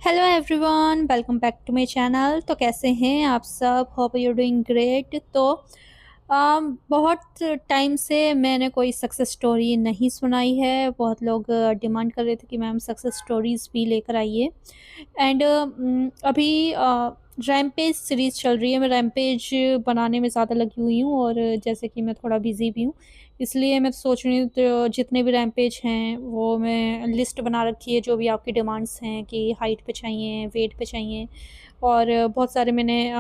Hello everyone, welcome back to my channel. तो कैसे हैं आप सब? Hope you doing great. तो बहुत टाइम से मैंने कोई सक्सेस स्टोरी नहीं सुनाई है। बहुत लोग डिमांड कर रहे थे कि मैम सक्सेस स्टोरीज़ भी लेकर आइए। एंड अभी रैम्पेज सीरीज़ चल रही है। मैं रैम्पेज बनाने में ज़्यादा लगी हुई हूँ और जैसे कि मैं थोड़ा बिज़ी भी हूँ, इसलिए मैं सोच रही हूँ तो जितने भी रैम्पेज हैं वो मैं लिस्ट बना रखी है, जो भी आपकी डिमांड्स हैं कि हाइट पे चाहिए, वेट पे चाहिए, और बहुत सारे मैंने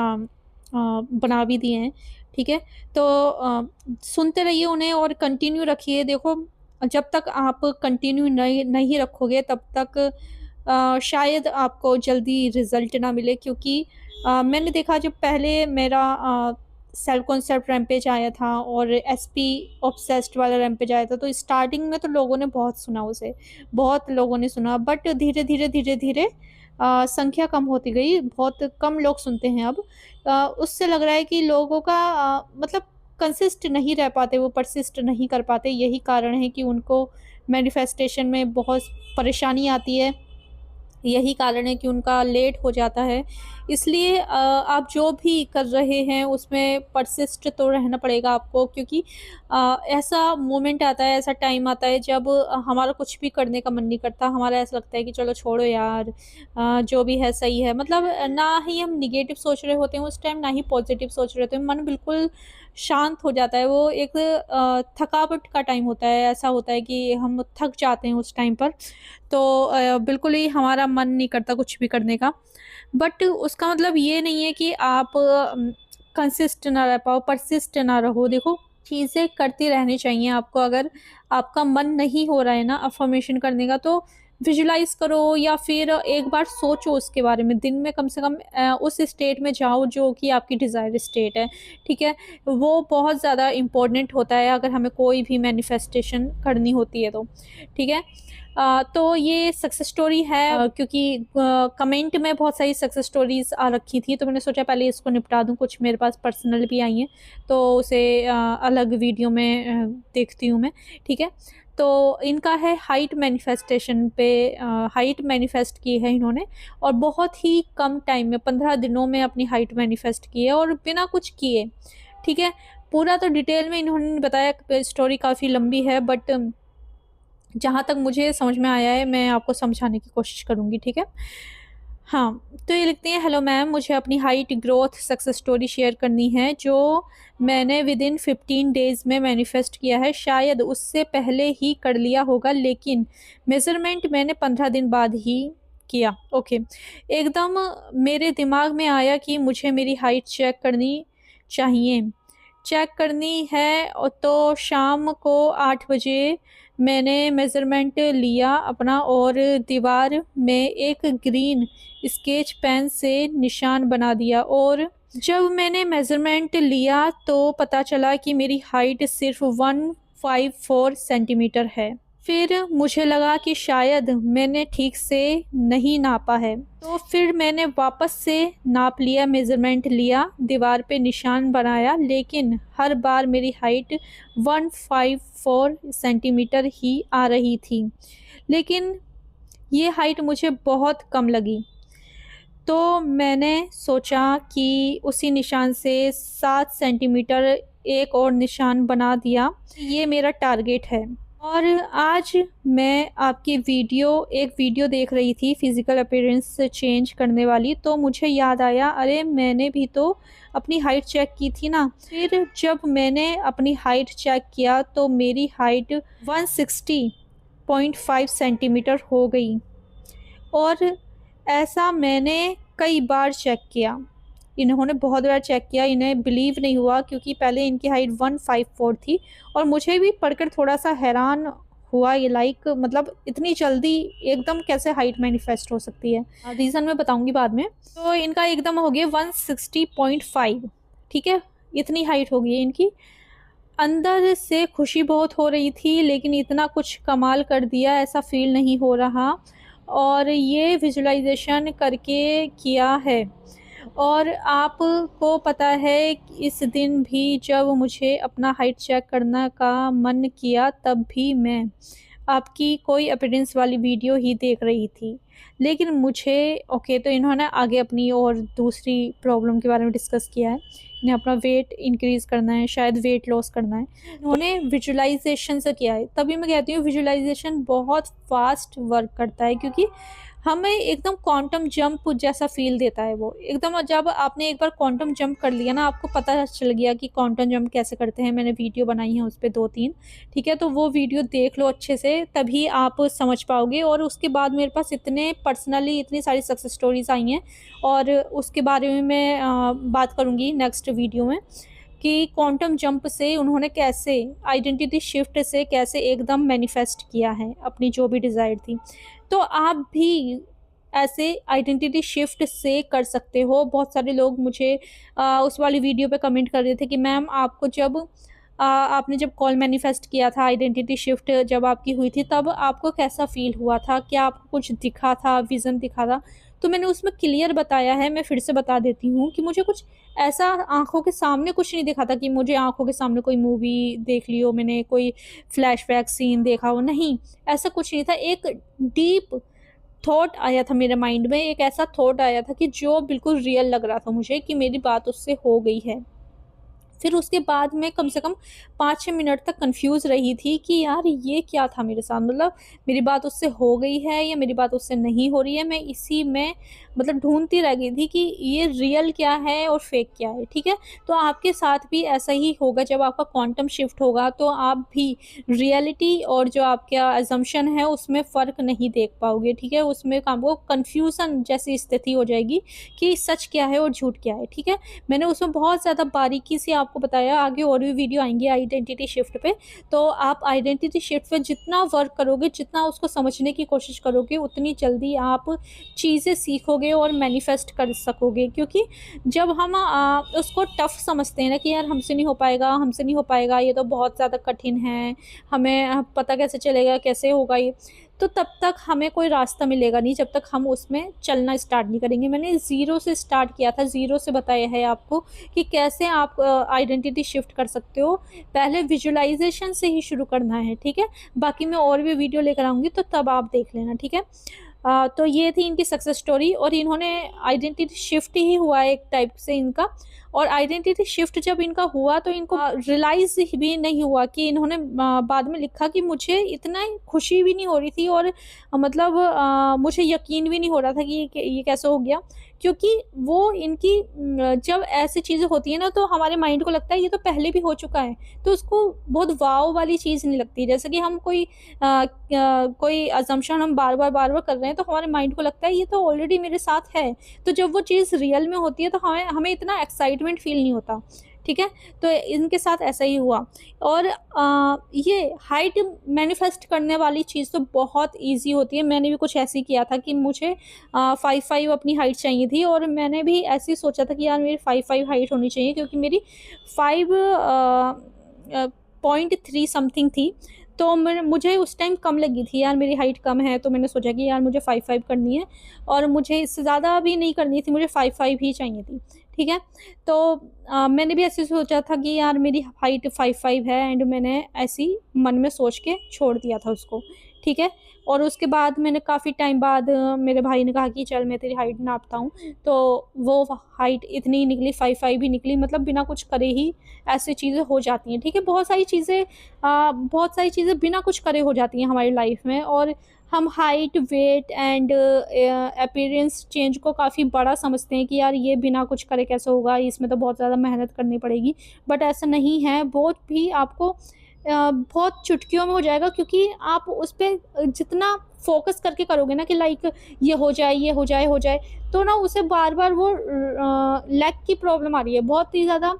बना भी दिए हैं। ठीक है? तो सुनते रहिए उन्हें और कंटिन्यू रखिए। देखो, जब तक आप कंटिन्यू नहीं नहीं रखोगे तब तक शायद आपको जल्दी रिज़ल्ट ना मिले, क्योंकि मैंने देखा जब पहले मेरा सेल्फ कॉन्सेप्ट रैम्पेज आया था और एसपी ऑब्सेस्ड वाला रैम्पेज आया था, तो स्टार्टिंग में तो लोगों ने बहुत सुना उसे, बहुत लोगों ने सुना, बट धीरे-धीरे संख्या कम होती गई, बहुत कम लोग सुनते हैं अब। उससे लग रहा है कि लोगों का मतलब कंसिस्ट नहीं रह पाते, वो परसिस्ट नहीं कर पाते, यही कारण है कि उनको मैनिफेस्टेशन में बहुत परेशानी आती है। यही कारण है कि उनका लेट हो जाता है। इसलिए आप जो भी कर रहे हैं उसमें परसिस्ट तो रहना पड़ेगा आपको, क्योंकि ऐसा मोमेंट आता है, ऐसा टाइम आता है जब हमारा कुछ भी करने का मन नहीं करता। हमारा ऐसा लगता है कि चलो छोड़ो यार, जो भी है सही है। मतलब ना ही हम नेगेटिव सोच रहे होते हैं उस टाइम, ना ही पॉजिटिव सोच रहे होते हैं। मन बिल्कुल शांत हो जाता है। वो एक थकावट का टाइम होता है। ऐसा होता है कि हम थक जाते हैं उस टाइम पर। तो बिल्कुल ही हमारा मन नहीं करता कुछ भी करने का। बट उसका मतलब ये नहीं है कि आप कंसिस्ट ना रह पाओ, परसिस्ट ना रहो। देखो, चीज़ें करती रहनी चाहिए आपको। अगर आपका मन नहीं हो रहा है ना अफ़र्मेशन करने का, तो विजुलाइज़ करो या फिर एक बार सोचो उसके बारे में। दिन में कम से कम उस स्टेट में जाओ जो कि आपकी डिज़ायर स्टेट है, ठीक है? वो बहुत ज़्यादा इम्पोर्टेंट होता है अगर हमें कोई भी मैनिफेस्टेशन करनी होती है तो, ठीक है? तो ये सक्सेस स्टोरी है, क्योंकि कमेंट में बहुत सारी सक्सेस स्टोरीज़ आ रखी थी, तो मैंने सोचा पहले इसको निपटा दूँ। कुछ मेरे पास पर्सनल भी आई हैं, तो उसे अलग वीडियो में देखती हूँ मैं, ठीक है? तो इनका है हाइट मैनिफेस्टेशन पे। हाइट मैनिफेस्ट की है इन्होंने और बहुत ही कम टाइम में 15 दिनों में अपनी हाइट मैनिफेस्ट की है और बिना कुछ किए, ठीक है? पूरा तो डिटेल में इन्होंने नहीं बताया, स्टोरी काफ़ी लंबी है, बट जहाँ तक मुझे समझ में आया है मैं आपको समझाने की कोशिश करूँगी, ठीक है? हाँ, तो ये लिखते हैं, हेलो मैम, मुझे अपनी height growth success story share करनी है जो मैंने विदिन 15 डेज़ में मैनिफेस्ट किया है। शायद उससे पहले ही कर लिया होगा, लेकिन मेज़रमेंट मैंने 15 दिन बाद ही किया। ओके। एकदम मेरे दिमाग में आया कि मुझे मेरी हाइट चेक करनी चाहिए। चेक करनी है तो शाम को 8 बजे मैंने मेज़रमेंट लिया अपना और दीवार में एक ग्रीन स्केच पेन से निशान बना दिया। और जब मैंने मेज़रमेंट लिया तो पता चला कि मेरी हाइट सिर्फ़ 154 सेंटीमीटर है। फिर मुझे लगा कि शायद मैंने ठीक से नहीं नापा है, तो फिर मैंने वापस से नाप लिया, मेज़रमेंट लिया, दीवार पे निशान बनाया, लेकिन हर बार मेरी हाइट 154 सेंटीमीटर ही आ रही थी। लेकिन ये हाइट मुझे बहुत कम लगी। तो मैंने सोचा कि उसी निशान से 7 सेंटीमीटर एक और निशान बना दिया। ये मेरा टारगेट है। और आज मैं आपकी एक वीडियो देख रही थी फिज़िकल अपीयरेंस चेंज करने वाली, तो मुझे याद आया, अरे मैंने भी तो अपनी हाइट चेक की थी ना। फिर जब मैंने अपनी हाइट चेक किया तो मेरी हाइट 160.5 सेंटीमीटर हो गई। और ऐसा मैंने कई बार चेक किया। इन्होंने बहुत बार चेक किया, इन्हें बिलीव नहीं हुआ, क्योंकि पहले इनकी हाइट 154 थी और मुझे भी पढ़कर थोड़ा-सा हैरान हुआ ये, लाइक मतलब इतनी जल्दी एकदम कैसे हाइट मैनिफेस्ट हो सकती है? रीज़न मैं बताऊँगी बाद में। तो इनका एकदम हो गया 160.5, ठीक है? इतनी हाइट हो गई है इनकी। अंदर से खुशी बहुत हो रही थी, लेकिन इतना कुछ कमाल कर दिया ऐसा फ़ील नहीं हो रहा। और ये विज़ुअलाइज़ेशन करके किया है। और आपको पता है कि इस दिन भी जब मुझे अपना हाइट चेक करने का मन किया, तब भी मैं आपकी कोई अपीयरेंस वाली वीडियो ही देख रही थी। लेकिन मुझे ओके, तो इन्होंने आगे अपनी और दूसरी प्रॉब्लम के बारे में डिस्कस किया है। इन्हें अपना वेट इंक्रीज़ करना है, शायद वेट लॉस करना है। इन्होंने विजुअलाइज़ेशन से किया है। तभी मैं कहती हूँ विजुअलाइज़ेशन बहुत फ़ास्ट वर्क करता है, क्योंकि हमें एकदम क्वांटम जंप जैसा फ़ील देता है वो। एकदम जब आपने एक बार क्वांटम जंप कर लिया ना, आपको पता चल गया कि क्वांटम जंप कैसे करते हैं। मैंने वीडियो बनाई है उस पे 2-3, ठीक है? तो वो वीडियो देख लो अच्छे से, तभी आप समझ पाओगे। और उसके बाद मेरे पास इतने पर्सनली इतनी सारी सक्सेस स्टोरीज़ आई हैं, और उसके बारे में मैं बात करूँगी नेक्स्ट वीडियो में, कि क्वांटम जंप से उन्होंने कैसे आइडेंटिटी शिफ्ट से कैसे एकदम मैनिफेस्ट किया है अपनी जो भी डिज़ायर थी। तो आप भी ऐसे आइडेंटिटी शिफ्ट से कर सकते हो। बहुत सारे लोग मुझे उस वाली वीडियो पे कमेंट कर रहे थे कि मैम, आपको जब आपने जब कॉल मैनिफेस्ट किया था, आइडेंटिटी शिफ्ट जब आपकी हुई थी, तब आपको कैसा फ़ील हुआ था? क्या आपको कुछ दिखा था, विज़न दिखा था? तो मैंने उसमें क्लियर बताया है, मैं फिर से बता देती हूँ कि मुझे कुछ ऐसा आँखों के सामने कुछ नहीं दिखा था कि मुझे आँखों के सामने कोई मूवी देख ली हो मैंने, कोई फ्लैशबैक सीन देखा हो, नहीं, ऐसा कुछ नहीं था। एक डीप थॉट आया था मेरे माइंड में, एक ऐसा थॉट आया था कि जो बिल्कुल रियल लग रहा था मुझे कि मेरी बात उससे हो गई है। फिर उसके बाद मैं कम से कम 5-6 मिनट तक कन्फ्यूज़ रही थी कि यार ये क्या था मेरे साथ? मतलब मेरी बात उससे हो गई है या मेरी बात उससे नहीं हो रही है? मैं इसी में मतलब ढूँढती रह गई थी कि ये रियल क्या है और फ़ेक क्या है, ठीक है? तो आपके साथ भी ऐसा ही होगा। जब आपका क्वांटम शिफ्ट होगा तो आप भी रियलिटी और जो आपका असम्पशन है उसमें फ़र्क नहीं देख पाओगे, ठीक है? उसमें आपको कन्फ्यूज़न जैसी स्थिति हो जाएगी कि सच क्या है और झूठ क्या है, ठीक है? मैंने उसमें बहुत ज़्यादा बारीकी से आपको बताया। आगे और भी वीडियो आएँगी आइडेंटिटी शिफ्ट पे, तो आप आइडेंटिटी शिफ्ट पे जितना वर्क करोगे, जितना उसको समझने की कोशिश करोगे, उतनी जल्दी आप चीज़ें सीखोगे और मैनिफेस्ट कर सकोगे। क्योंकि जब हम उसको टफ़ समझते हैं ना कि यार हमसे नहीं हो पाएगा, ये तो बहुत ज़्यादा कठिन है, हमें पता कैसे चलेगा, कैसे होगा ये? तो तब तक हमें कोई रास्ता मिलेगा नहीं जब तक हम उसमें चलना स्टार्ट नहीं करेंगे। मैंने ज़ीरो से स्टार्ट किया था, ज़ीरो से बताया है आपको कि कैसे आप आइडेंटिटी शिफ्ट कर सकते हो। पहले विजुअलाइज़ेशन से ही शुरू करना है, ठीक है? बाकी मैं और भी वीडियो लेकर आऊँगी तो तब आप देख लेना, ठीक है? तो ये थी इनकी सक्सेस स्टोरी, और इन्होंने आइडेंटिटी शिफ्ट ही हुआ है एक टाइप से इनका। और आइडेंटिटी शिफ्ट जब इनका हुआ तो इनको रियलाइज़ भी नहीं हुआ कि इन्होंने बाद में लिखा कि मुझे इतना खुशी भी नहीं हो रही थी, और मतलब मुझे यकीन भी नहीं हो रहा था कि ये कैसे हो गया। क्योंकि वो इनकी जब ऐसी चीज़ें होती हैं ना, तो हमारे माइंड को लगता है ये तो पहले भी हो चुका है, तो उसको बहुत वाव वाली चीज़ नहीं लगती। जैसे कि हम कोई असम्पशन हम बार-बार कर रहे हैं, तो हमारे माइंड को लगता है ये तो ऑलरेडी मेरे साथ है। तो जब वो चीज़ रियल में होती है तो हमें हमें इतना एक्साइटमेंट फ़ील नहीं होता, ठीक है? तो इनके साथ ऐसा ही हुआ। और ये हाइट मैनिफेस्ट करने वाली चीज़ तो बहुत ईज़ी होती है। मैंने भी कुछ ऐसे ही किया था कि मुझे 5'5" अपनी हाइट चाहिए थी, और मैंने भी ऐसे ही सोचा था कि यार मेरी 5'5" हाइट होनी चाहिए, क्योंकि मेरी 5 0.3 समथिंग थी। तो मुझे उस टाइम कम लगी थी, यार मेरी हाइट कम है, तो मैंने सोचा कि यार मुझे 5'5" करनी है, और मुझे इससे ज़्यादा भी नहीं करनी थी, मुझे 5'5" ही चाहिए थी, ठीक है? तो मैंने भी ऐसे सोचा था कि यार मेरी हाइट 5'5" है, एंड मैंने ऐसे ही मन में सोच के छोड़ दिया था उसको, ठीक है? और उसके बाद मैंने काफ़ी टाइम बाद मेरे भाई ने कहा कि चल मैं तेरी हाइट नापता हूँ, तो वो हाइट इतनी ही निकली, 5'5" ही निकली। मतलब बिना कुछ करे ही ऐसी चीज़ें हो जाती हैं, ठीक है? बहुत सारी चीज़ें बिना कुछ करे हो जाती हैं हमारी लाइफ में, और हम height, weight and appearance change को काफ़ी बड़ा समझते हैं कि यार ये बिना कुछ करे कैसे होगा, इसमें तो बहुत ज़्यादा मेहनत करनी पड़ेगी। बट ऐसा नहीं है, बहुत भी आपको बहुत चुटकियों में हो जाएगा, क्योंकि आप उस पे जितना फ़ोकस करके करोगे ना कि लाइक ये हो जाए, तो ना उसे बार-बार वो लैक की प्रॉब्लम आ रही है। बहुत ही ज़्यादा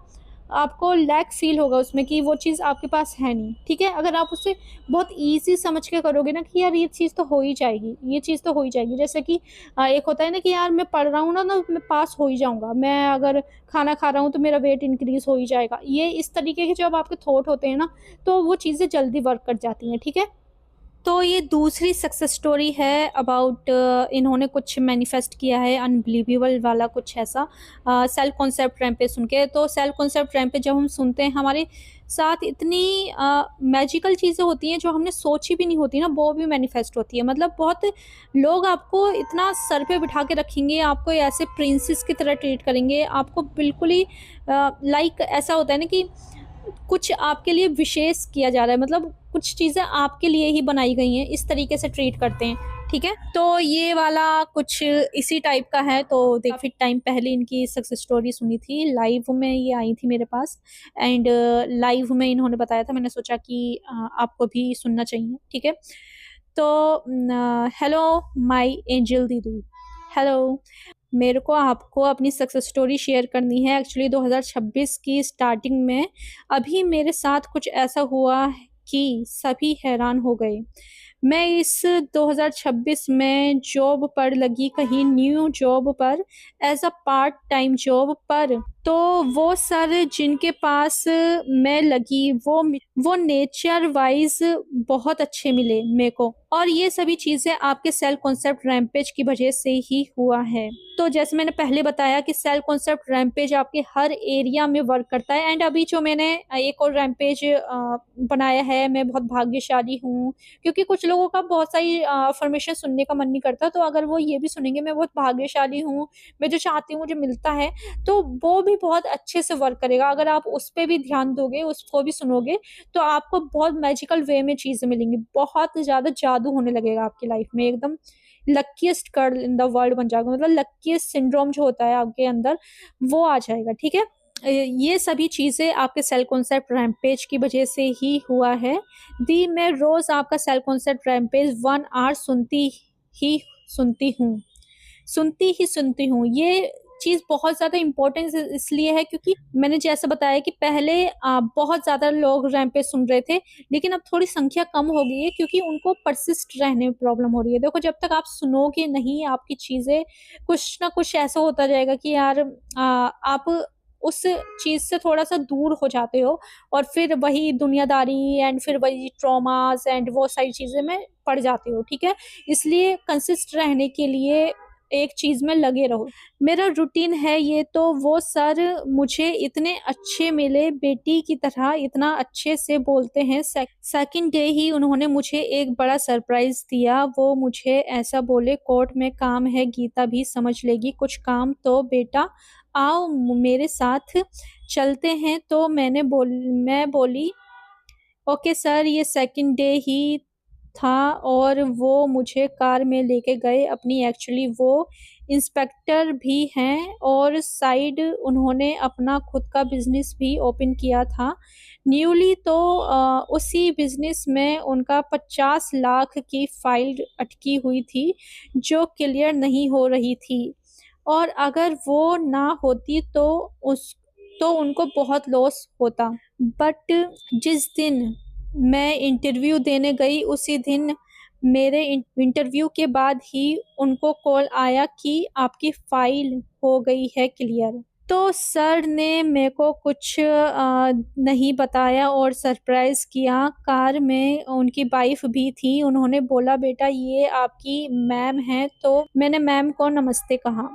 आपको लैक फ़ील होगा उसमें कि वो चीज़ आपके पास है नहीं, ठीक है? अगर आप उसे बहुत ईज़ी समझ के करोगे ना कि यार ये चीज़ तो हो ही जाएगी, ये चीज़ तो हो ही जाएगी। जैसे कि एक होता है ना कि यार मैं पढ़ रहा हूँ ना, तो मैं पास हो ही जाऊँगा। मैं अगर खाना खा रहा हूँ तो मेरा वेट इंक्रीज़ हो ही जाएगा। ये इस तरीके के जब आपके थॉट होते हैं ना, तो वो चीज़ें जल्दी वर्क कर जाती हैं, ठीक है? तो ये दूसरी सक्सेस स्टोरी है अबाउट इन्होंने कुछ मैनिफेस्ट किया है अनबिलीवेबल वाला कुछ ऐसा सेल्फ कॉन्सेप्ट रैंप पे सुन के। तो सेल्फ कॉन्सेप्ट रैंप पे जब हम सुनते हैं हमारे साथ इतनी मैजिकल चीज़ें होती हैं जो हमने सोची भी नहीं होती ना, वो भी मैनिफेस्ट होती है। मतलब बहुत लोग आपको इतना सर पे बिठा के रखेंगे, आपको ऐसे प्रिंसेस की तरह ट्रीट करेंगे, आपको बिल्कुल ही लाइक ऐसा होता है ना कि कुछ आपके लिए विशेष किया जा रहा है, मतलब कुछ चीज़ें आपके लिए ही बनाई गई हैं, इस तरीके से ट्रीट करते हैं, ठीक है? तो ये वाला कुछ इसी टाइप का है। तो काफ़ी टाइम पहले इनकी सक्सेस स्टोरी सुनी थी, लाइव में ये आई थी मेरे पास एंड लाइव में इन्होंने बताया था, मैंने सोचा कि आपको भी सुनना चाहिए, ठीक है? तो हेलो माय एंजल दीदू, हेलो। मेरे को आपको अपनी सक्सेस स्टोरी शेयर करनी है। एक्चुअली 2026 की स्टार्टिंग में अभी मेरे साथ कुछ ऐसा हुआ कि सभी हैरान हो गए। मैं इस 2026 में जॉब पर लगी, कहीं न्यू जॉब पर, as a part time job पर। तो वो सर जिनके पास मैं लगी वो नेचर वाइज़ बहुत अच्छे मिले मेरे को, और ये सभी चीज़ें आपके सेल्फ कॉन्सेप्ट रैम्पेज की वजह से ही हुआ है। तो जैसे मैंने पहले बताया कि सेल्फ कॉन्सेप्ट रैम्पेज आपके हर एरिया में वर्क करता है एंड अभी जो मैंने एक और रैम्पेज बनाया है, मैं बहुत भाग्यशाली हूँ, क्योंकि कुछ लोगों का बहुत सारी अफ़र्मेशन सुनने का मन नहीं करता, तो अगर वो ये भी सुनेंगे मैं बहुत भाग्यशाली हूँ, मैं जो चाहती हूँ मुझे मिलता है, तो वो भी बहुत अच्छे से वर्क करेगा। अगर आप उस पे भी ध्यान दोगे, उसको भी सुनोगे, तो आपको बहुत मैजिकल वे में चीज़ें मिलेंगी। बहुत ज़्यादा जादू होने लगेगा आपकी लाइफ़ में, एकदम luckiest girl in the world बन जाओगे, मतलब लकीएस्ट सिंड्रोम जो होता है आपके अंदर, वो आ जाएगा, ठीक है? ये सभी चीज़ें आपके सेल्फ कॉन्सेप्ट रैम्पेज की वजह से ही हुआ है। मैं रोज़ आपका सेल्फ कॉन्सेप्ट रैम्पेज 1 आवर ही सुनती हूँ। ये चीज़ बहुत ज़्यादा इम्पोर्टेंस इसलिए है क्योंकि मैंने जैसे बताया कि पहले बहुत ज़्यादा लोग रैम्पेज सुन रहे थे, लेकिन अब थोड़ी संख्या कम हो गई है क्योंकि उनको पर्सिस्ट रहने में प्रॉब्लम हो रही है। देखो, जब तक आप सुनोगे नहीं, आपकी चीज़ें कुछ ना कुछ ऐसा होता जाएगा कि यार आप उस चीज़ से थोड़ा-सा दूर हो जाते हो और फिर वही दुनियादारी एंड फिर वही ट्रॉमास एंड वो सारी चीज़ें में पड़ जाते हो, ठीक है? इसलिए कंसिस्ट रहने के लिए एक चीज़ में लगे रहो। मेरा रूटीन है ये, तो वो सर मुझे इतने अच्छे मिले, बेटी की तरह इतना अच्छे से बोलते हैं। सेकंड डे ही उन्होंने मुझे एक बड़ा सरप्राइज़ दिया। वो मुझे ऐसा बोले, कोर्ट में काम है, गीता भी समझ लेगी कुछ काम, तो बेटा आओ मेरे साथ चलते हैं। तो मैं बोली ओके सर। ये सेकंड डे ही था और वो मुझे कार में लेके गए अपनी। एक्चुअली वो इंस्पेक्टर भी हैं और साइड उन्होंने अपना खुद का बिज़नेस भी ओपन किया था न्यूली। तो उसी बिज़नेस में उनका 50 लाख की फाइल अटकी हुई थी जो क्लियर नहीं हो रही थी, और अगर वो ना होती तो उनको बहुत लॉस होता। बट जिस दिन मैं इंटरव्यू देने गई, उसी दिन मेरे इंटरव्यू के बाद ही उनको कॉल आया कि आपकी फाइल हो गई है क्लियर। तो सर ने मेरे को कुछ नहीं बताया और सरप्राइज़ किया। कार में उनकी वाइफ़ भी थी। उन्होंने बोला, बेटा ये आपकी मैम हैं। तो मैंने मैम को नमस्ते कहा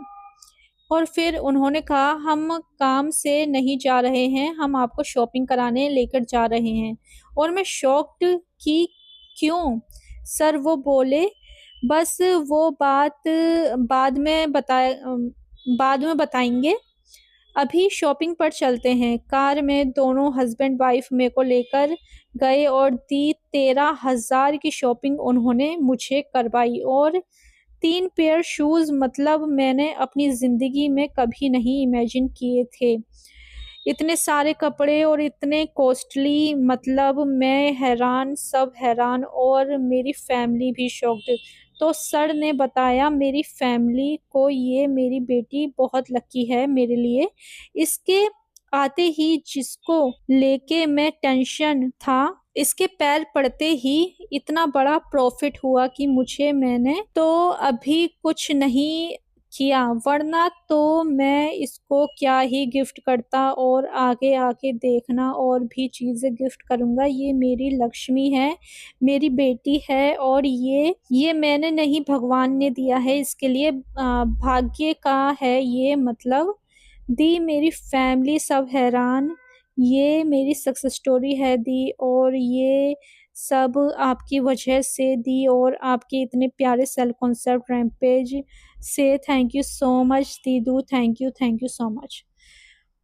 और फिर उन्होंने कहा, हम काम से नहीं जा रहे हैं, हम आपको शॉपिंग कराने लेकर जा रहे हैं। और मैं शॉक्ड कि क्यों? सर वो बोले, बस वो बात बाद में बताएँगे, अभी शॉपिंग पर चलते हैं। कार में दोनों हस्बैंड वाइफ मेरे को लेकर गए और दी 13,000 की शॉपिंग उन्होंने मुझे करवाई और 3 पेयर शूज़, मतलब मैंने अपनी ज़िंदगी में कभी नहीं इमेजिन किए थे। इतने सारे कपड़े और इतने कॉस्टली, मतलब मैं हैरान, सब हैरान और मेरी फैमिली भी शॉक्ड। तो सर ने बताया, मेरी फैमिली को ये मेरी बेटी बहुत लकी है मेरे लिए। इसके आते ही जिसको लेके मैं टेंशन था, इसके पैर पड़ते ही इतना बड़ा प्रॉफ़िट हुआ कि मैंने तो अभी कुछ नहीं किया, वरना तो मैं इसको क्या ही गिफ्ट करता और आगे आके देखना और भी चीज़ें गिफ्ट करूँगा। ये मेरी लक्ष्मी है, मेरी बेटी है और ये मैंने नहीं भगवान ने दिया है, इसके लिए भाग्य का है ये, मतलब दी। मेरी फैमिली सब हैरान, ये मेरी सक्सेस स्टोरी है दी, और ये सब आपकी वजह से दी और आपके इतने प्यारे सेल्फ कॉन्सेप्ट रैम्पेज से। थैंक यू सो मच दीदू, thank you so much.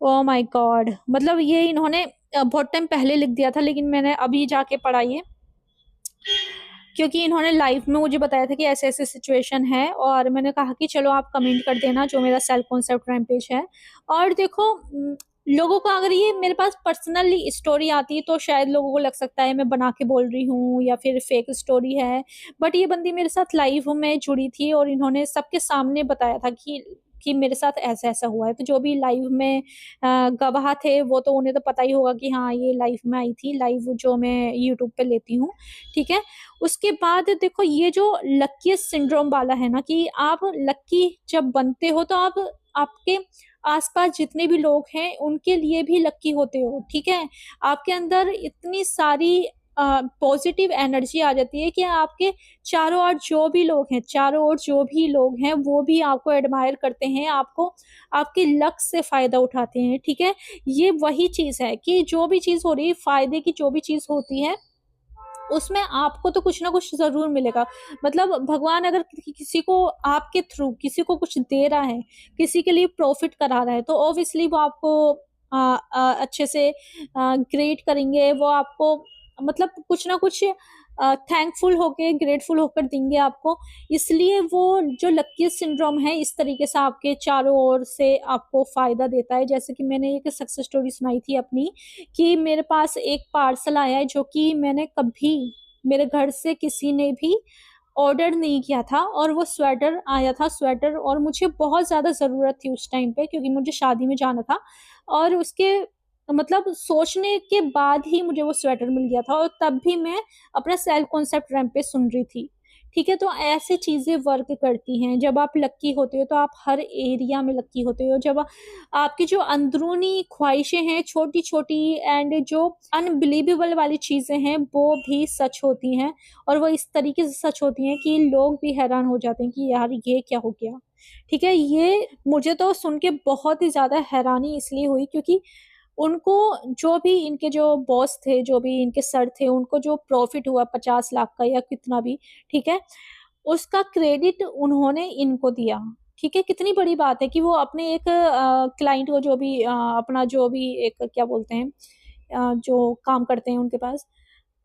Oh my god! मतलब ये इन्होंने बहुत टाइम पहले लिख दिया था, लेकिन मैंने अभी जाके पढ़ा ये, क्योंकि इन्होंने लाइव में मुझे बताया था कि ऐसे-ऐसे सिचुएशन है, और मैंने कहा कि चलो आप कमेंट कर देना जो मेरा सेल्फ कॉन्सेप्ट रैम्पेज है। और देखो लोगों को अगर ये मेरे पास पर्सनली स्टोरी आती तो शायद लोगों को लग सकता है मैं बना के बोल रही हूँ या फिर फेक स्टोरी है। बट ये बंदी मेरे साथ लाइव में जुड़ी थी और इन्होंने सबके सामने बताया था कि मेरे साथ ऐसा-ऐसा हुआ है। तो जो भी लाइव में गवाह थे वो तो उन्हें तो पता ही होगा कि हाँ, ये लाइव में आई थी, लाइव जो मैं यूट्यूब पे लेती हूँ, ठीक है? उसके बाद देखो ये जो लकी सिंड्रोम वाला है ना, कि आप लकी जब बनते हो तो आप आपके आस-पास जितने भी लोग हैं उनके लिए भी लकी होते हो, ठीक है? आपके अंदर इतनी सारी पॉजिटिव एनर्जी आ जाती है कि आपके चारों ओर जो भी लोग हैं वो भी आपको एडमायर करते हैं, आपको आपके लक से फ़ायदा उठाते हैं, ठीक है? ये वही चीज़ है कि जो भी चीज़ हो रही है, फ़ायदे की जो भी चीज़ होती है उसमें आपको तो कुछ ना कुछ ज़रूर मिलेगा। मतलब भगवान अगर किसी को आपके थ्रू किसी को कुछ दे रहा है, किसी के लिए प्रॉफ़िट करा रहा है, तो ऑब्वियसली वो आपको अच्छे से ग्रेट करेंगे, वो आपको मतलब कुछ ना कुछ थैंकफुल होके, ग्रेटफुल होकर देंगे आपको। इसलिए वो जो लकी सिंड्रोम है, इस तरीके से आपके चारों ओर से आपको फ़ायदा देता है। जैसे कि मैंने एक सक्सेस स्टोरी सुनाई थी अपनी, कि मेरे पास एक पार्सल आया है जो कि मैंने कभी मेरे घर से किसी ने भी ऑर्डर नहीं किया था, और वो स्वेटर आया था, स्वेटर, और मुझे बहुत ज़्यादा ज़रूरत थी उस टाइम पे क्योंकि मुझे शादी में जाना था, और उसके मतलब सोचने के बाद ही मुझे वो स्वेटर मिल गया था, और तब भी मैं अपना सेल्फ कॉन्सेप्ट रैंप पे सुन रही थी। ठीक है? तो ऐसी चीज़ें वर्क करती हैं। जब आप लकी होते हो तो आप हर एरिया में लकी होते हो। जब आपकी जो अंदरूनी ख़्वाहिशें हैं छोटी-छोटी एंड जो अनबिलीवेबल वाली चीज़ें हैं वो भी सच होती हैं, और वो इस तरीके से सच होती हैं कि लोग भी हैरान हो जाते हैं कि यार ये क्या हो गया? ठीक है? ये मुझे तो सुन के बहुत ही ज़्यादा हैरानी इसलिए हुई क्योंकि उनको जो भी इनके जो बॉस थे, जो भी इनके सर थे, उनको जो प्रॉफ़िट हुआ 50 लाख का या कितना भी, ठीक है? उसका क्रेडिट उन्होंने इनको दिया, ठीक है? कितनी बड़ी बात है कि वो अपने एक क्लाइंट को जो भी अपना जो भी एक क्या बोलते हैं जो काम करते हैं उनके पास,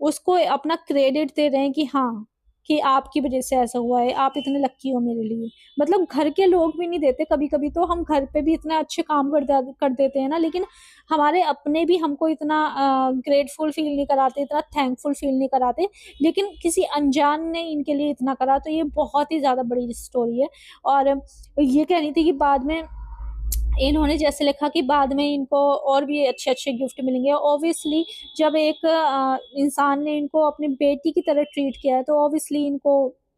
उसको अपना क्रेडिट दे रहे हैं कि हाँ, कि आपकी वज़ह से ऐसा हुआ है, आप इतने लकी हो मेरे लिए। मतलब घर के लोग भी नहीं देते, कभी-कभी तो हम घर पे भी इतने अच्छे काम कर देते हैं ना, लेकिन हमारे अपने भी हमको इतना ग्रेटफुल फ़ील नहीं कराते, इतना थैंकफुल फ़ील नहीं कराते, लेकिन किसी अनजान ने इनके लिए इतना करा, तो ये बहुत ही ज़्यादा बड़ी स्टोरी है। और ये कह रही थी कि बाद में इन्होंने जैसे लिखा कि बाद में इनको और भी अच्छे-अच्छे गिफ्ट मिलेंगे। ऑब्वियसली जब एक इंसान ने इनको अपनी बेटी की तरह ट्रीट किया है, तो ऑब्वियसली इनको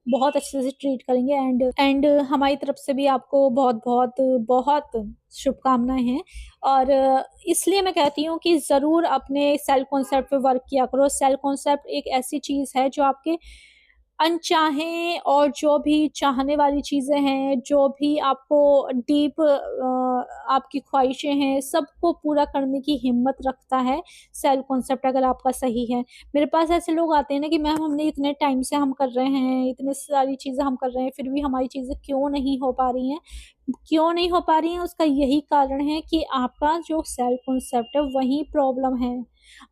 बहुत अच्छे से ट्रीट करेंगे, एंड हमारी तरफ से भी आपको बहुत-बहुत बहुत शुभकामनाएँ हैं। और इसलिए मैं कहती हूँ कि ज़रूर अपने सेल्फ कॉन्सेप्ट पे वर्क किया करो। सेल्फ कॉन्सेप्ट एक ऐसी चीज़ है जो आपके अनचाहे और जो भी चाहने वाली चीज़ें हैं, जो भी आपको डीप आपकी ख़्वाहिशें हैं, सबको पूरा करने की हिम्मत रखता है, सेल्फ कॉन्सेप्ट अगर आपका सही है। मेरे पास ऐसे लोग आते हैं ना कि मैम हमने इतने टाइम से हम कर रहे हैं, इतनी सारी चीज़ें हम कर रहे हैं, फिर भी हमारी चीज़ें क्यों नहीं हो पा रही हैं? क्यों नहीं हो पा रही हैं? उसका यही कारण है कि आपका जो सेल्फ कॉन्सेप्ट है, वहीं प्रॉब्लम है।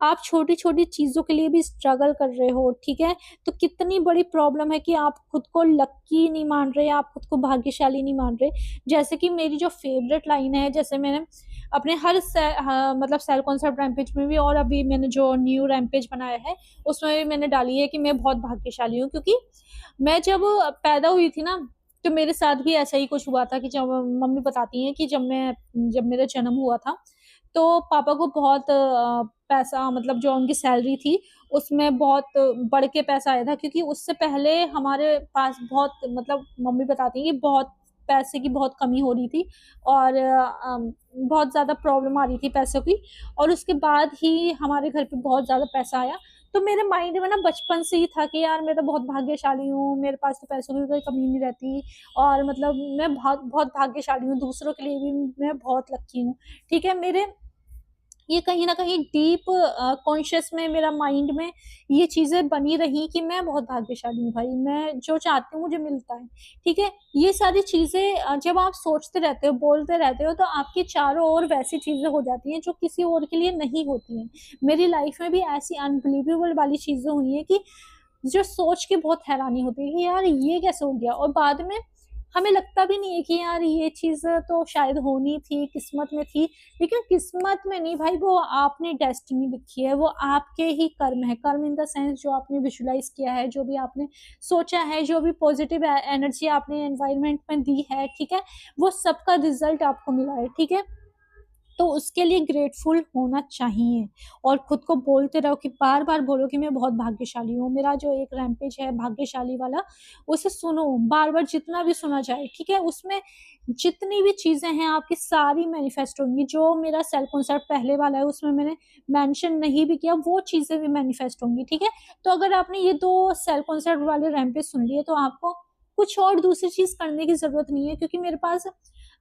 आप छोटी-छोटी चीज़ों के लिए भी स्ट्रगल कर रहे हो, ठीक है? तो कितनी बड़ी प्रॉब्लम है कि आप खुद को लकी नहीं मान रहे, आप खुद को भाग्यशाली नहीं मान रहे। जैसे कि मेरी जो फ़ेवरेट लाइन है, जैसे मैंने अपने हर मतलब सेल्फ कॉन्सेप्ट रैम्पेज में भी, और अभी मैंने जो न्यू रैम्पेज बनाया है, उसमें भी मैंने डाली है कि मैं बहुत भाग्यशाली हूँ, क्योंकि मैं जब पैदा हुई थी ना, तो मेरे साथ भी ऐसा ही कुछ हुआ था कि जब मम्मी बताती हैं कि जब मेरा जन्म हुआ था, तो पापा को बहुत पैसा, मतलब जो उनकी सैलरी थी, उसमें बहुत बढ़ के पैसा आया था, क्योंकि उससे पहले हमारे पास बहुत, मतलब मम्मी बताती हैं कि बहुत पैसे की बहुत कमी हो रही थी और बहुत ज़्यादा प्रॉब्लम आ रही थी पैसों की, और उसके बाद ही हमारे घर पे बहुत ज़्यादा पैसा आया। तो मेरे माइंड में ना बचपन से ही था कि यार मैं तो बहुत भाग्यशाली हूँ, मेरे पास तो पैसों की कोई कमी नहीं रहती, और मतलब मैं बहुत बहुत भाग्यशाली हूँ, दूसरों के लिए भी मैं बहुत लकी हूँ। ठीक है, मेरे ये कहीं न कहीं डीप कॉन्शियस में, मेरा माइंड में ये चीज़ें बनी रही कि मैं बहुत भाग्यशाली हूँ भाई, मैं जो चाहती हूँ मुझे मिलता है, ठीक है? ये सारी चीज़ें जब आप सोचते रहते हो, बोलते रहते हो, तो आपके चारों ओर वैसी चीज़ें हो जाती हैं जो किसी और के लिए नहीं होती हैं। मेरी लाइफ़ में भी ऐसी अनबिलीवेबल वाली चीज़ें हुई हैं कि जो सोच के बहुत हैरानी होती है कि यार ये कैसे हो गया, और बाद में हमें लगता भी नहीं है कि यार ये चीज़ तो शायद होनी थी, किस्मत में थी। लेकिन किस्मत में नहीं भाई, वो आपने डेस्टिनी लिखी है, वो आपके ही कर्म है। कर्म इन द सेंस जो आपने विजुअलाइज़ किया है, जो भी आपने सोचा है, जो भी पॉज़िटिव एनर्जी आपने एनवायरनमेंट में दी है, ठीक है? वो सबका रिज़ल्ट आपको मिला है, ठीक है? तो उसके लिए ग्रेटफुल होना चाहिए, और खुद को बोलते रहो कि बार-बार बोलो कि मैं बहुत भाग्यशाली हूँ। मेरा जो एक रैम्पेज है भाग्यशाली वाला, उसे सुनो, बार-बार जितना भी सुना जाए, ठीक है? उसमें जितनी भी चीज़ें हैं आपकी सारी मैनिफेस्ट होंगी। जो मेरा सेल्फ कांसेप्ट पहले वाला है उसमें मैंने मेंशन नहीं भी किया, वो चीज़ें भी मैनिफेस्ट होंगी, ठीक है? तो अगर आपने ये 2 सेल्फ कांसेप्ट वाले रैम्पेज सुन लिए, तो आपको कुछ और दूसरी चीज़ करने की ज़रूरत नहीं है, क्योंकि मेरे पास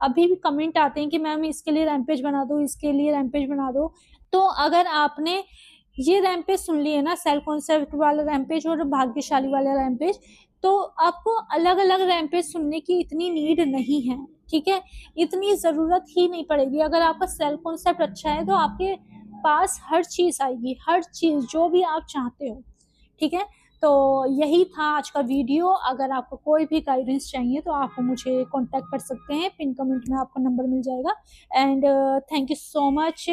अभी भी कमेंट आते हैं कि मैम इसके लिए रैम्पेज बना दो, इसके लिए रैम्पेज बना दो। तो अगर आपने ये रैम्पेज सुन लिए ना, सेल्फ कांसेप्ट वाला रैम्पेज और भाग्यशाली वाला रैम्पेज, तो आपको अलग-अलग रैम्पेज सुनने की इतनी नीड नहीं है, ठीक है? इतनी ज़रूरत ही नहीं पड़ेगी। अगर आपका सेल्फ कांसेप्ट अच्छा है, तो आपके पास हर चीज़ आएगी, हर चीज़ जो भी आप चाहते हो, ठीक है? तो यही था आज का वीडियो। अगर आपको कोई भी गाइडेंस चाहिए तो आप मुझे कॉन्टैक्ट कर सकते हैं, पिन कमेंट में आपका नंबर मिल जाएगा। And thank you so much.